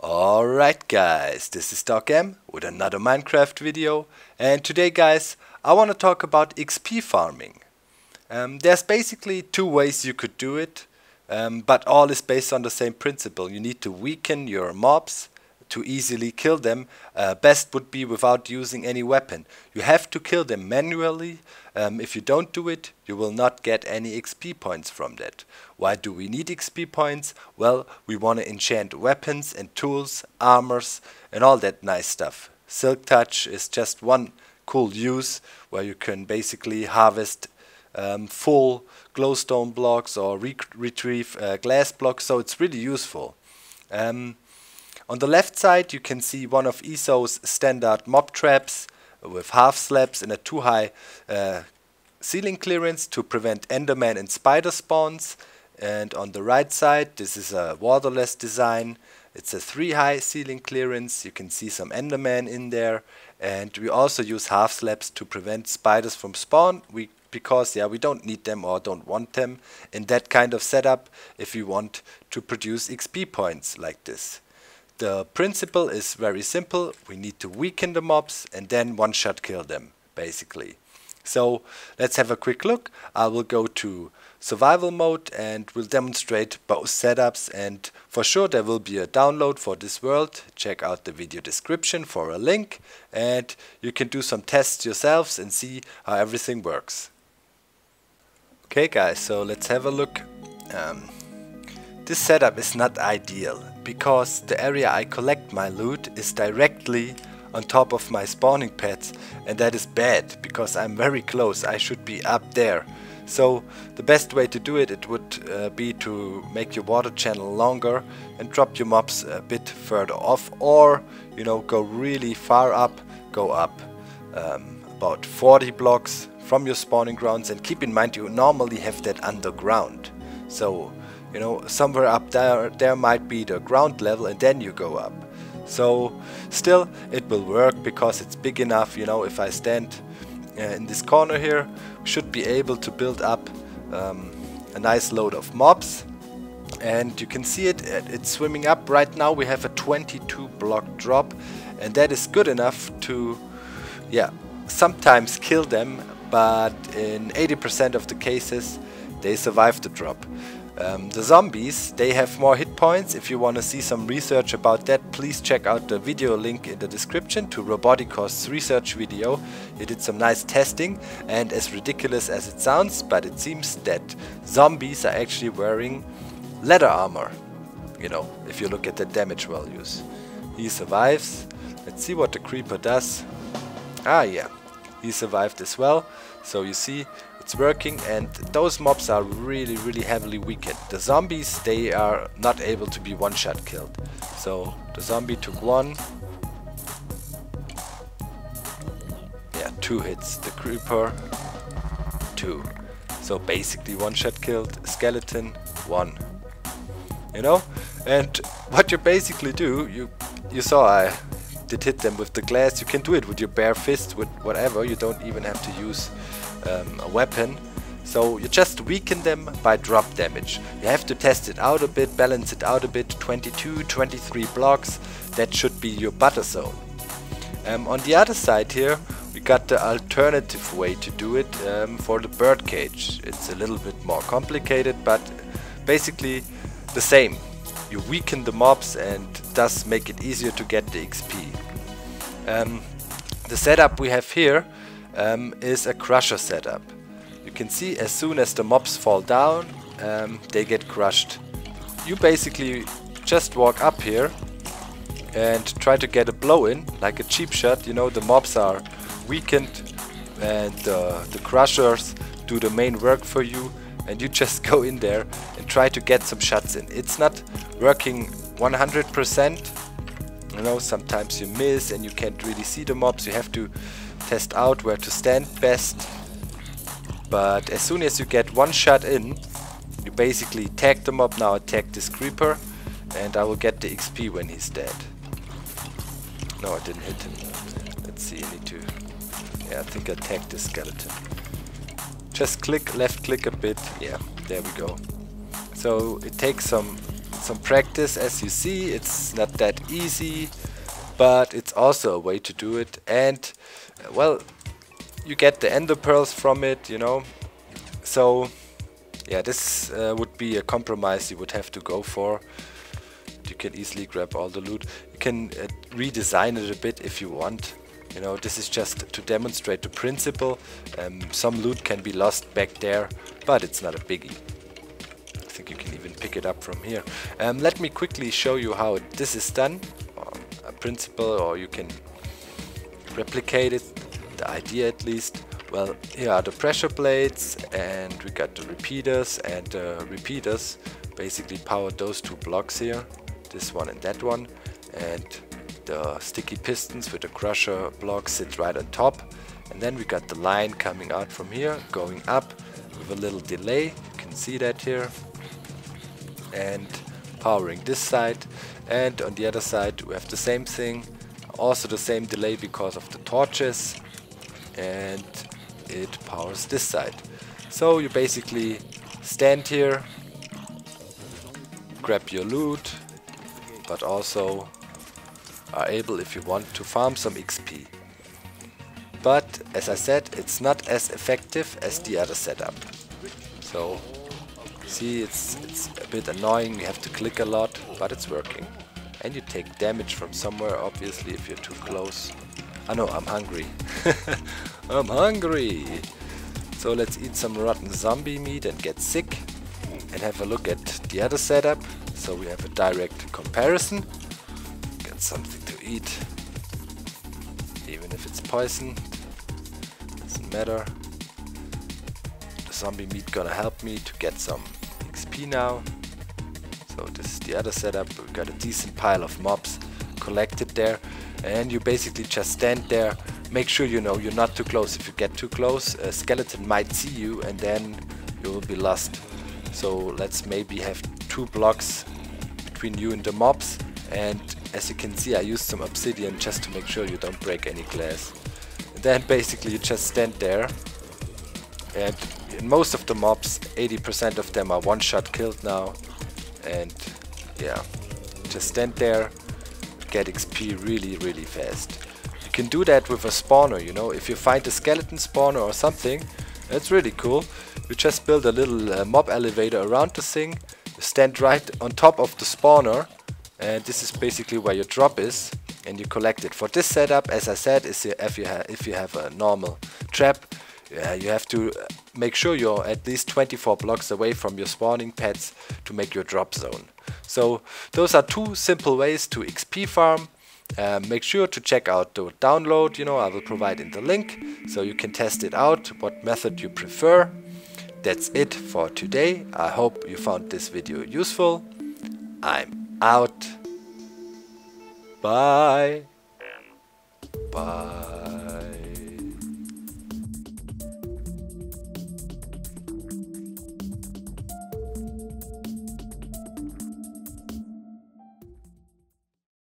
Alright guys, this is Docm with another Minecraft video, and today guys I want to talk about XP farming. There's basically two ways you could do it, but all is based on the same principle. You need to weaken your mobs to easily kill them. Best would be without using any weapon. You have to kill them manually. If you don't do it, you will not get any XP points from that. Why do we need XP points? Well, we want to enchant weapons and tools, armors and all that nice stuff. Silk Touch is just one cool use where you can basically harvest full glowstone blocks or retrieve glass blocks, so it's really useful. On the left side you can see one of ESO's standard mob traps with half slabs and a too high ceiling clearance to prevent enderman and spider spawns. And on the right side this is a waterless design. It's a 3 high ceiling clearance. You can see some enderman in there, and we also use half slabs to prevent spiders from spawn because we don't need them or don't want them in that kind of setup if we want to produce XP points like this. The principle is very simple. We need to weaken the mobs and then one-shot kill them, basically. So let's have a quick look. I will go to survival mode and will demonstrate both setups, and for sure there will be a download for this world. Check out the video description for a link and you can do some tests yourselves and see how everything works. Okay guys, so let's have a look. This setup is not ideal because the area I collect my loot is directly on top of my spawning pads, and that is bad because I'm very close. I should be up there. So the best way to do it would be to make your water channel longer and drop your mobs a bit further off, or go really far up, go up about 40 blocks from your spawning grounds, and keep in mind you normally have that underground. So somewhere up there might be the ground level, and then you go up. So still it will work because it's big enough. If I stand in this corner here, we should be able to build up a nice load of mobs, and you can see it's swimming up. Right now we have a 22 block drop, and that is good enough to sometimes kill them, but in 80% of the cases they survive the drop. The zombies, they have more hit points. If you want to see some research about that, please check out the video link in the description to Roboticaust's research video. He did some nice testing, and as ridiculous as it sounds, but it seems that zombies are actually wearing leather armor. If you look at the damage values. He survives. Let's see what the creeper does. He survived as well. So you see it's working, and those mobs are really heavily weakened. The zombies, they are not able to be one-shot killed. So the zombie took 1. 2 hits. The creeper 2. So basically one-shot killed. Skeleton 1. And what you basically do, you saw I did hit them with the glass. You can do it with your bare fist, with whatever. You don't even have to use a weapon. So you just weaken them by drop damage. You have to test it out a bit, balance it out a bit. 22, 23 blocks, that should be your butter zone. On the other side here we got the alternative way to do it for the bird cage. It's a little bit more complicated, but basically the same. You weaken the mobs and thus make it easier to get the XP. The setup we have here is a crusher setup. You can see as soon as the mobs fall down, they get crushed. You basically just walk up here and try to get a blow in, like a cheap shot. The mobs are weakened and the crushers do the main work for you, and you just go in there and try to get some shots in. It's not working 100%. Sometimes you miss and you can't really see the mobs. You have to test out where to stand best. But as soon as you get one shot in, you basically tag the mob. Now attack this creeper and I will get the XP when he's dead. No, I didn't hit him. Let's see, I need to... I think I tagged this skeleton. Just left click a bit. Yeah, there we go. So it takes some some practice. As you see, it's not that easy, but it's also a way to do it. And well, you get the ender pearls from it, you know. So yeah, this would be a compromise you would have to go for. You can easily grab all the loot. You can redesign it a bit if you want. You know, this is just to demonstrate the principle. Some loot can be lost back there, but it's not a biggie. I think you can even pick it up from here. Let me quickly show you how this is done. A principle, or you can replicate it, the idea at least. Well, here are the pressure plates, and we got the repeaters, and the repeaters basically power those two blocks here, this one and that one, and the sticky pistons with the crusher block sit right on top. And then we got the line coming out from here, going up with a little delay, you can see that here, and powering this side. And on the other side we have the same thing, also the same delay because of the torches, and it powers this side. So you basically stand here, grab your loot, but also are able, if you want, to farm some XP. But as I said, it's not as effective as the other setup. So see, it's a bit annoying, you have to click a lot, but it's working. And you take damage from somewhere, obviously, if you're too close. I know, I'm hungry. I'm hungry! So let's eat some rotten zombie meat and get sick. And have a look at the other setup. So we have a direct comparison. Get something to eat. Even if it's poison. Doesn't matter. The zombie meat gonna help me to get some XP now. So this is the other setup. We got a decent pile of mobs collected there. And you basically just stand there. Make sure you know you're not too close. If you get too close, a skeleton might see you and then you will be lost. So let's maybe have 2 blocks between you and the mobs. And as you can see, I used some obsidian just to make sure you don't break any glass. And then basically you just stand there. And in most of the mobs, 80% of them are one-shot killed now. And yeah, just stand there, get XP really fast. You can do that with a spawner, you know. If you find a skeleton spawner or something, that's really cool. You just build a little mob elevator around the thing, you stand right on top of the spawner, and this is basically where your drop is, and you collect it. For this setup, as I said, is if you have a normal trap, you have to make sure you're at least 24 blocks away from your spawning pads to make your drop zone. So those are 2 simple ways to XP farm. Make sure to check out the download, you know, I will provide in the link, so you can test it out, what method you prefer. That's it for today. I hope you found this video useful. I'm out. Bye. Bye.